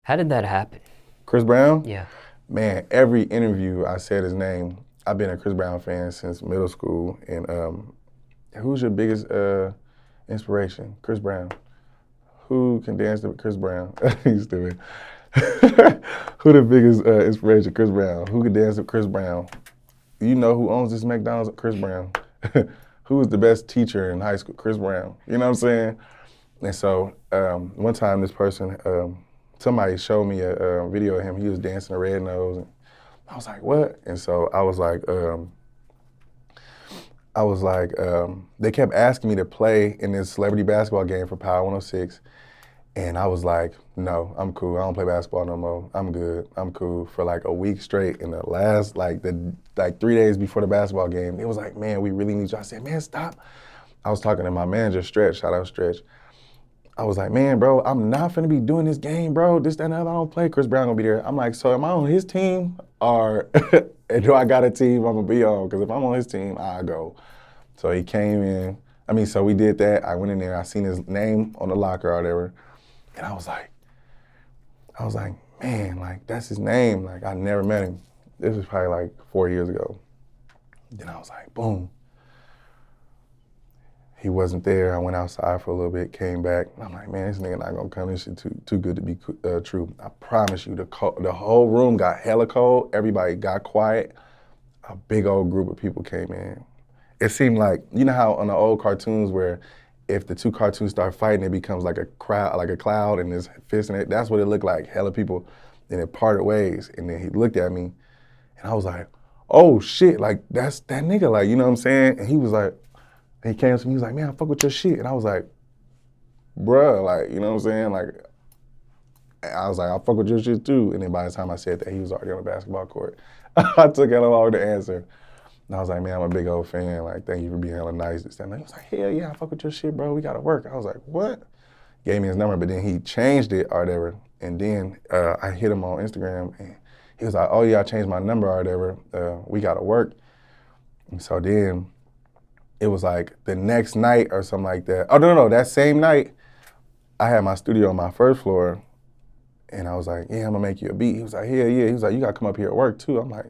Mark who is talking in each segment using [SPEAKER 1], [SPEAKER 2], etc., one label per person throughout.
[SPEAKER 1] How did that happen?
[SPEAKER 2] Chris Brown?
[SPEAKER 1] Yeah.
[SPEAKER 2] Man, every interview I said his name. I've been a Chris Brown fan since middle school. And who's your biggest inspiration? Chris Brown. Who can dance to Chris Brown? He's stupid. Who the biggest inspiration? Chris Brown. Who can dance to Chris Brown? You know who owns this McDonald's? Chris Brown. Who was the best teacher in high school? Chris Brown. You know what I'm saying? And so one time this person, somebody showed me a video of him. He was dancing a red nose. And I was like, what? And so they kept asking me to play in this celebrity basketball game for Power 106. And I was like, no, I'm cool. I don't play basketball no more. I'm good. I'm cool. For like a week straight. In the last, like 3 days before the basketball game, it was like, man, we really need you. I said, man, stop. I was talking to my manager, Stretch. Shout out Stretch. I was like, man, bro, I'm not finna be doing this game, bro. This, that, and the other. I don't play. Chris Brown gonna be there. I'm like, so am I on his team or do I got a team I'm gonna be on? Because if I'm on his team, I go. So he came in. So we did that. I went in there. I seen his name on the locker or whatever. And I was like, man, like that's his name. Like I never met him. This was probably like 4 years ago. Then I was like, boom. He wasn't there. I went outside for a little bit, came back. I'm like, man, this nigga not gonna come. This shit too good to be true. I promise you, the whole room got hella cold. Everybody got quiet. A big old group of people came in. It seemed like, you know how on the old cartoons where if the two cartoons start fighting, it becomes like a crowd, like a cloud, and there's fists in it. That's what it looked like. Hella people. Then it parted ways, and then he looked at me, and I was like, oh shit, like that's that nigga, like you know what I'm saying? And he was like, he came to me, he was like, man, I fuck with your shit, and I was like, bruh, like you know what I'm saying? Like I was like, I fuck with your shit too. And then by the time I said that, he was already on the basketball court. I took hella long to answer. And I was like, man, I'm a big old fan. Like, thank you for being hella nice. And he was like, hell yeah, I fuck with your shit, bro. We gotta work. I was like, what? Gave me his number, but then he changed it or whatever. And then I hit him on Instagram and he was like, oh yeah, I changed my number or whatever. We gotta work. And so then it was like the next night or something like that. Oh, no, that same night, I had my studio on my first floor and I was like, yeah, I'm gonna make you a beat. He was like, hell yeah. He was like, you gotta come up here at work too. I'm like,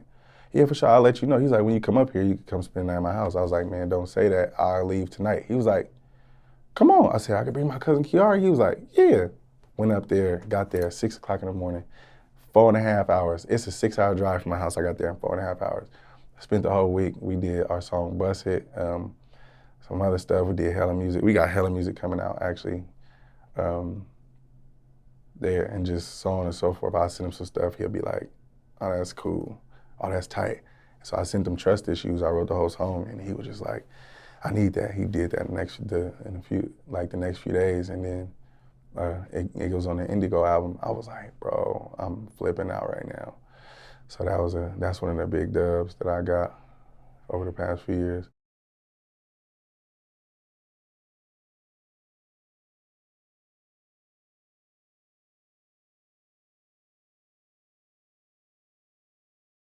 [SPEAKER 2] yeah, for sure, I'll let you know. He's like, when you come up here, you can come spend the night at my house. I was like, man, don't say that. I'll leave tonight. He was like, come on. I said, I could bring my cousin Kiara. He was like, yeah. Went up there, got there, 6 o'clock in the morning, 4.5 hours. It's a 6-hour drive from my house. I got there in 4.5 hours. Spent the whole week. We did our song Bus It, some other stuff. We did hella music. We got hella music coming out, actually, there, and just so on and so forth. I send him some stuff. He'll be like, oh, that's cool. Oh, that's tight. So I sent him Trust Issues. I wrote the whole song, and he was just like, I need that. He did that the next few days, and then it goes on the Indigo album. I was like, bro, I'm flipping out right now. So that's one of the big dubs that I got over the past few years.